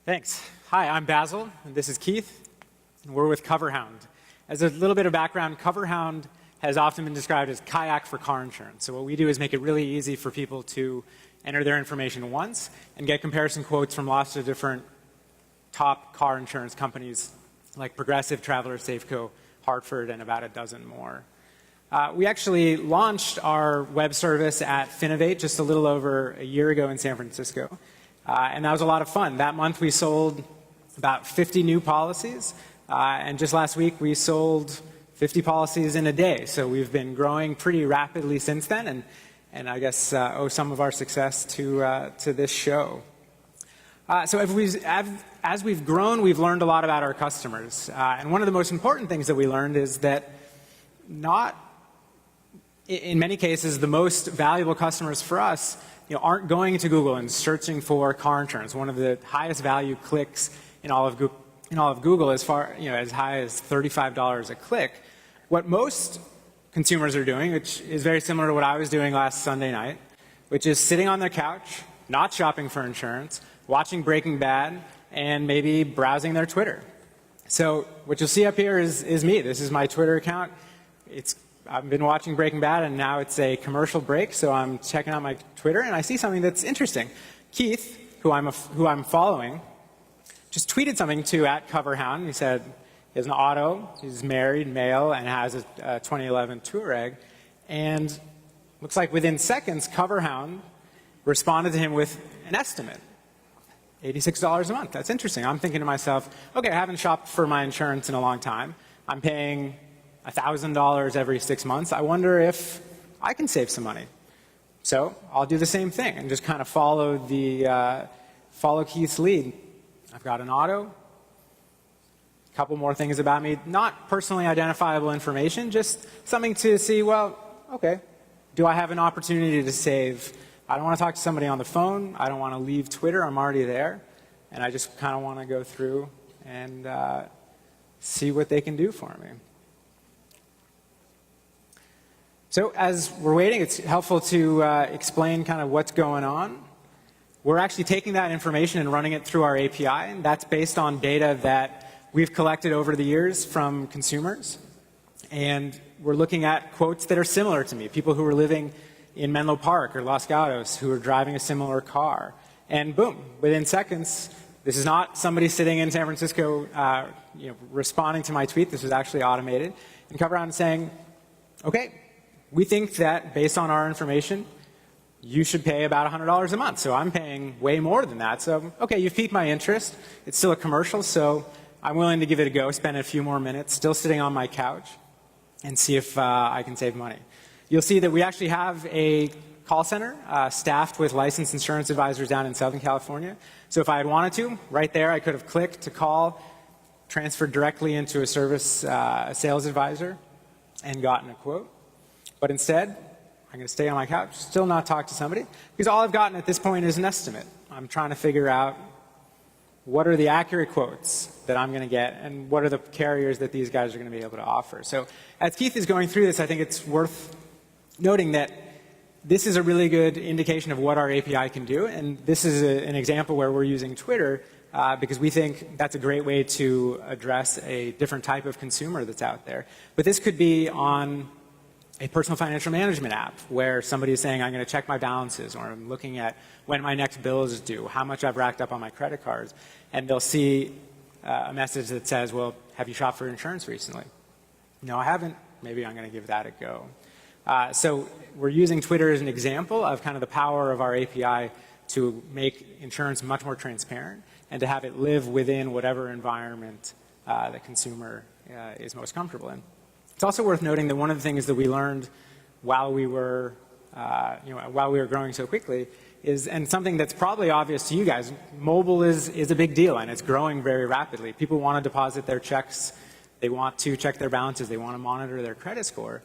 Thanks. Hi, I'm Basil, and this is Keith, and we're with CoverHound. As a little bit of background, CoverHound has often been described as kayak for car insurance. So what we do is make it really easy for people to enter their information once and get comparison quotes from lots of different top car insurance companies like Progressive, Travelers, Safeco, Hartford, and about a dozen more. We actually launched our web service at Finovate just a little over a year ago in San Francisco. And that was a lot of fun. That month we sold about 50 new policies. And just last week we sold 50 policies in a day. So we've been growing pretty rapidly since then. And I guess owe some of our success to this show. So as we've grown, we've learned a lot about our customers. And one of the most important things that we learned is that in many cases, the most valuable customers for us aren't going to Google and searching for car insurance. One of the highest value clicks in all of Google, as high as $35 a click. What most consumers are doing, which is very similar to what I was doing last Sunday night, which is sitting on their couch, not shopping for insurance, watching Breaking Bad, and maybe browsing their Twitter. So what you'll see up here is me. This is my Twitter account. I've been watching Breaking Bad, and now it's a commercial break, so I'm checking out my Twitter, and I see something that's interesting. Keith, who I'm following, just tweeted something to @CoverHound. He said he has an auto, he's married, male, and has a 2011 Touareg. And looks like within seconds, CoverHound responded to him with an estimate. $86 a month. That's interesting. I'm thinking to myself, okay, I haven't shopped for my insurance in a long time. I'm paying $1,000 every 6 months. I wonder if I can save some money. So I'll do the same thing and just kind of follow Keith's lead. I've got an auto, a couple more things about me, not personally identifiable information, just something to see, well, okay, do I have an opportunity to save? I don't want to talk to somebody on the phone. I don't want to leave Twitter. I'm already there. And I just kind of want to go through and see what they can do for me. So as we're waiting, it's helpful to explain kind of what's going on. We're actually taking that information and running it through our API, and that's based on data that we've collected over the years from consumers. And we're looking at quotes that are similar to me, people who are living in Menlo Park or Los Gatos who are driving a similar car. And boom, within seconds, this is not somebody sitting in San Francisco responding to my tweet. This is actually automated. And CoverHound is saying, okay, we think that based on our information, you should pay about $100 a month. So I'm paying way more than that. So, okay, you've piqued my interest. It's still a commercial, so I'm willing to give it a go, spend a few more minutes, still sitting on my couch, and see if I can save money. You'll see that we actually have a call center staffed with licensed insurance advisors down in Southern California. So if I had wanted to, right there, I could have clicked to call, transferred directly into a sales advisor, and gotten a quote. But instead, I'm going to stay on my couch, still not talk to somebody, because all I've gotten at this point is an estimate. I'm trying to figure out what are the accurate quotes that I'm going to get, and what are the carriers that these guys are going to be able to offer. So as Keith is going through this, I think it's worth noting that this is a really good indication of what our API can do, and this is an example where we're using Twitter because we think that's a great way to address a different type of consumer that's out there. But this could be on a personal financial management app where somebody is saying, I'm going to check my balances, or I'm looking at when my next bill is due, how much I've racked up on my credit cards, and they'll see a message that says, well, have you shopped for insurance recently? No, I haven't. Maybe I'm going to give that a go. So we're using Twitter as an example of kind of the power of our API to make insurance much more transparent and to have it live within whatever environment the consumer is most comfortable in. It's also worth noting that one of the things that we learned while we were growing so quickly is, and something that's probably obvious to you guys, mobile is a big deal, and it's growing very rapidly. People want to deposit their checks. They want to check their balances. They want to monitor their credit score.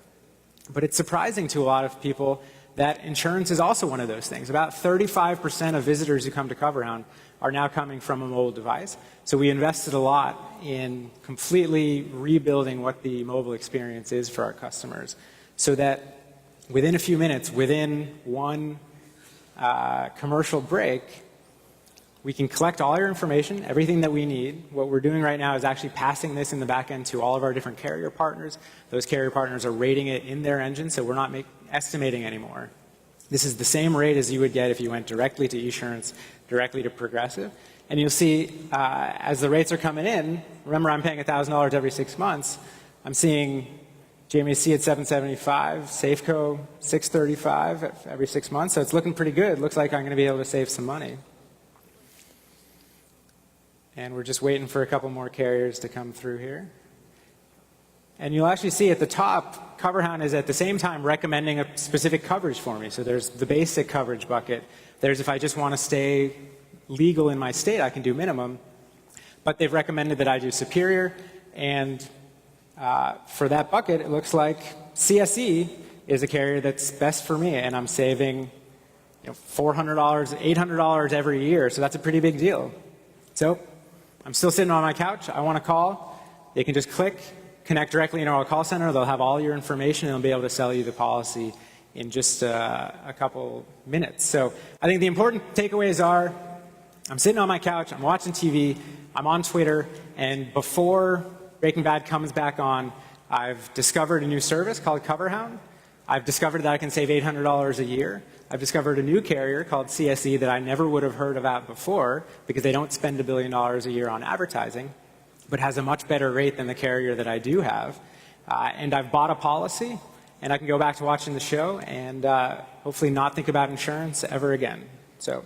But it's surprising to a lot of people that insurance is also one of those things. About 35% of visitors who come to CoverHound are now coming from a mobile device. So we invested a lot in completely rebuilding what the mobile experience is for our customers so that within a few minutes, within one commercial break, We can collect all your information, everything that we need. What we're doing right now is actually passing this in the back end to all of our different carrier partners. Those carrier partners are rating it in their engine, so we're not estimating anymore. This is the same rate as you would get if you went directly to Esurance, directly to Progressive. And you'll see as the rates are coming in, remember I'm paying $1,000 every 6 months, I'm seeing JMAC at $775, Safeco $635 every 6 months, so it's looking pretty good. Looks like I'm going to be able to save some money. And we're just waiting for a couple more carriers to come through here. And you'll actually see at the top, CoverHound is at the same time recommending a specific coverage for me. So there's the basic coverage bucket. There's if I just want to stay legal in my state, I can do minimum. But they've recommended that I do superior. And for that bucket, it looks like CSE is a carrier that's best for me. And I'm saving $400, $800 every year. So that's a pretty big deal. So I'm still sitting on my couch. I want to call. They can just click, connect directly into our call center. They'll have all your information and they'll be able to sell you the policy in just a couple minutes. So I think the important takeaways are I'm sitting on my couch, I'm watching TV, I'm on Twitter, and before Breaking Bad comes back on, I've discovered a new service called CoverHound. I've discovered that I can save $800 a year. I've discovered a new carrier called CSE that I never would have heard about before because they don't spend $1 billion a year on advertising, but has a much better rate than the carrier that I do have. And I've bought a policy, and I can go back to watching the show and hopefully not think about insurance ever again. So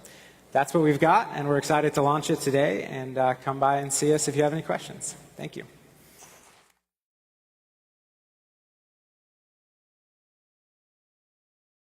that's what we've got, and we're excited to launch it today. And come by and see us if you have any questions. Thank you.